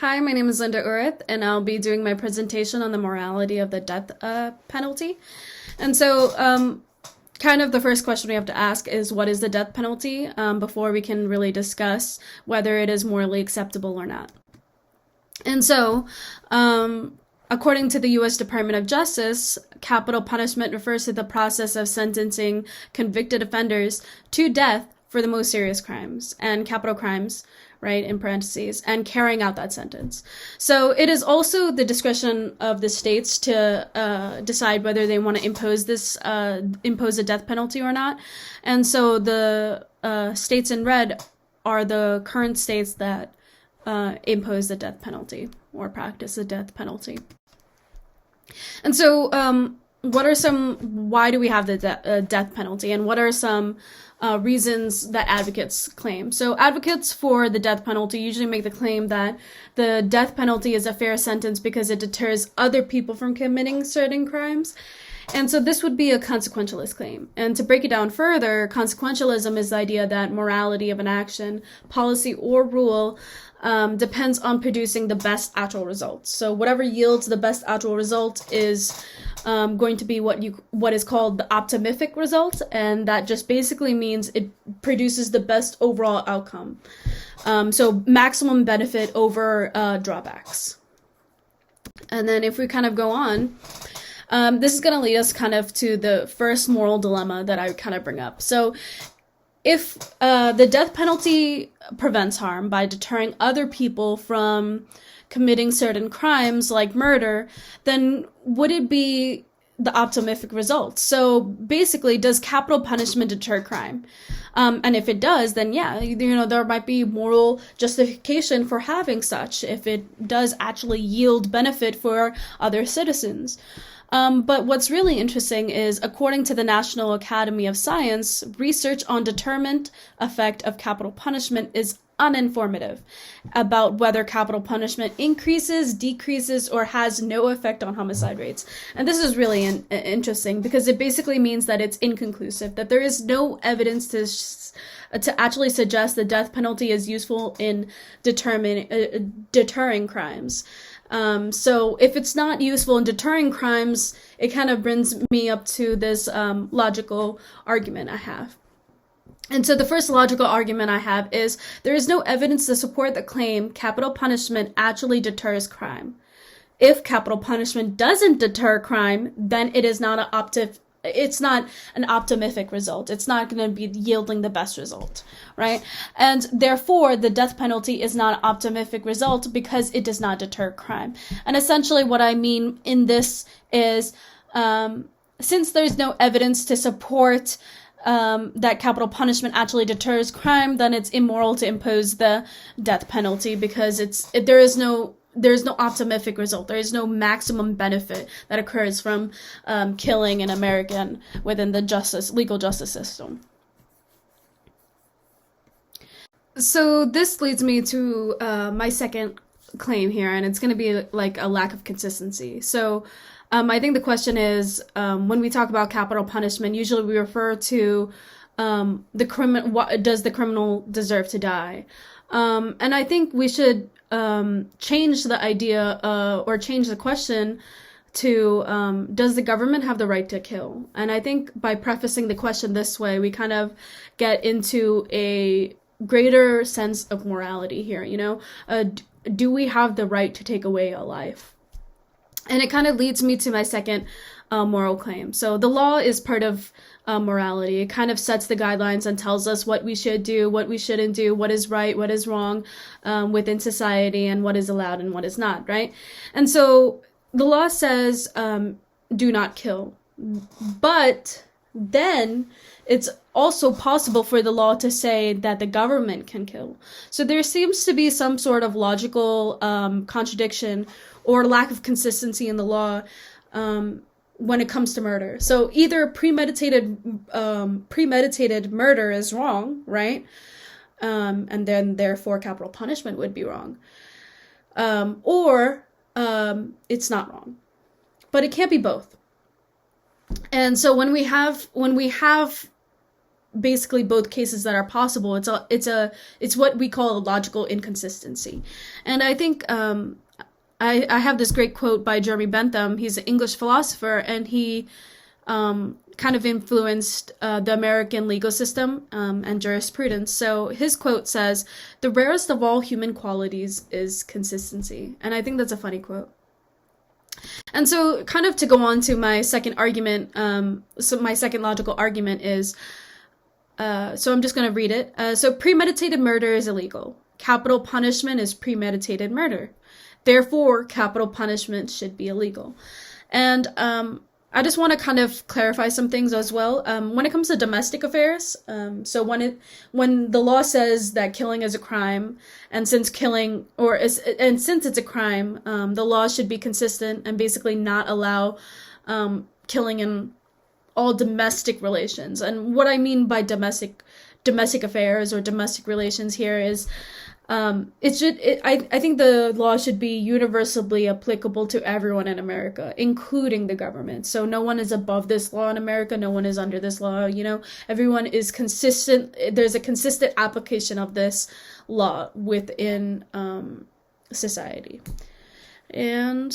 Hi, my name is Linda Urith, and I'll be doing my presentation on the morality of the death penalty. And so, kind of the first question we have to ask is, what is the death penalty, before we can really discuss whether it is morally acceptable or not. And so, according to the U.S. Department of Justice, capital punishment refers to the process of sentencing convicted offenders to death for the most serious crimes and capital crimes, right, in parentheses, and carrying out that sentence. So it is also the discretion of the states to decide whether they want to impose a death penalty or not. And so the states in red are the current states that impose the death penalty or practice the death penalty. And so why do we have the death penalty, and what are some reasons that advocates claim? So advocates for the death penalty usually make the claim that the death penalty is a fair sentence because it deters other people from committing certain crimes. And so this would be a consequentialist claim. And to break it down further, consequentialism is the idea that morality of an action, policy, or rule depends on producing the best actual results. So whatever yields the best actual result is going to be what is called the optimific result, and that just basically means it produces the best overall outcome. So maximum benefit over drawbacks. And then if we kind of go on, this is going to lead us kind of to the first moral dilemma that I kind of bring up. So if the death penalty prevents harm by deterring other people from committing certain crimes like murder, then would it be the optimific result? So basically, does capital punishment deter crime? And if it does, then yeah, there might be moral justification for having such if it does actually yield benefit for other citizens. But what's really interesting is, according to the National Academy of Science, research on deterrent effect of capital punishment is uninformative about whether capital punishment increases, decreases, or has no effect on homicide rates. And this is really interesting because it basically means that it's inconclusive, that there is no evidence to actually suggest the death penalty is useful in deterring crimes. So if it's not useful in deterring crimes, it kind of brings me up to this logical argument I have. And so the first logical argument I have is there is no evidence to support the claim capital punishment actually deters crime. If capital punishment doesn't deter crime, then it is not it's not an optimific result. It's not going to be yielding the best result, right? And therefore, the death penalty is not an optimific result because it does not deter crime. And essentially what I mean in this is, since there's no evidence to support that capital punishment actually deters crime, then it's immoral to impose the death penalty because there's no optimific result. There is no maximum benefit that occurs from killing an American within the legal justice system. So this leads me to my second claim here, and it's going to be like a lack of consistency. So I think the question is, when we talk about capital punishment, usually we refer to the criminal. Does the criminal deserve to die? And I think we should change the idea or change the question to does the government have the right to kill? And I think by prefacing the question this way, we kind of get into a greater sense of morality here. Do we have the right to take away a life? And it kind of leads me to my second moral claim. So the law is part of morality. It kind of sets the guidelines and tells us what we should do, what we shouldn't do, what is right, what is wrong within society, and what is allowed and what is not, right? And so the law says do not kill. But then it's also possible for the law to say that the government can kill. So there seems to be some sort of logical contradiction or lack of consistency in the law when it comes to murder. So either premeditated murder is wrong, right? And then therefore capital punishment would be wrong. Or it's not wrong. But it can't be both. And so when we have basically both cases that are possible. It's what we call a logical inconsistency. And I think I have this great quote by Jeremy Bentham. He's an English philosopher, and he kind of influenced the American legal system and jurisprudence. So his quote says, "The rarest of all human qualities is consistency." And I think that's a funny quote. And so, kind of to go on to my second argument, so my second logical argument is, so I'm just going to read it. So premeditated murder is illegal. Capital punishment is premeditated murder. Therefore, capital punishment should be illegal. And I just want to kind of clarify some things as well. When it comes to domestic affairs, so when the law says that killing is a crime, and since it's a crime, the law should be consistent and basically not allow killing in all domestic relations. And what I mean by domestic affairs or domestic relations here is, I think the law should be universally applicable to everyone in America, including the government. So no one is above this law in America. No one is under this law. Everyone is consistent. There's a consistent application of this law within society. And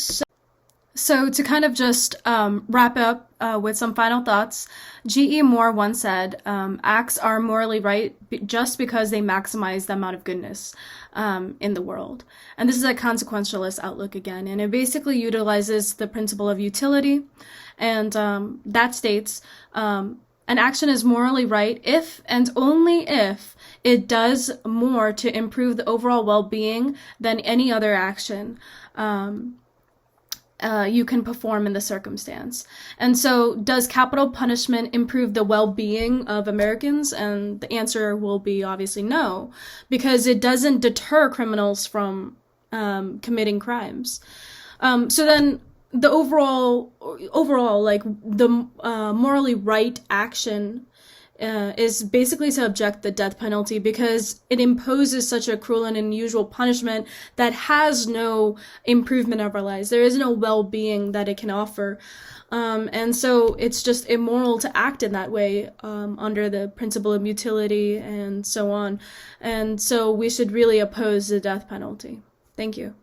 so to kind of just wrap up with some final thoughts, G.E. Moore once said, acts are morally right just because they maximize the amount of goodness in the world. And this is a consequentialist outlook again, and it basically utilizes the principle of utility, and that states, an action is morally right if and only if it does more to improve the overall well-being than any other action you can perform in the circumstance. And so, does capital punishment improve the well-being of Americans? And the answer will be obviously no, because it doesn't deter criminals from committing crimes. So then, the overall, like the morally right action is basically to object the death penalty because it imposes such a cruel and unusual punishment that has no improvement of our lives. There is no well-being that it can offer. And so it's just immoral to act in that way under the principle of utility and so on. And so we should really oppose the death penalty. Thank you.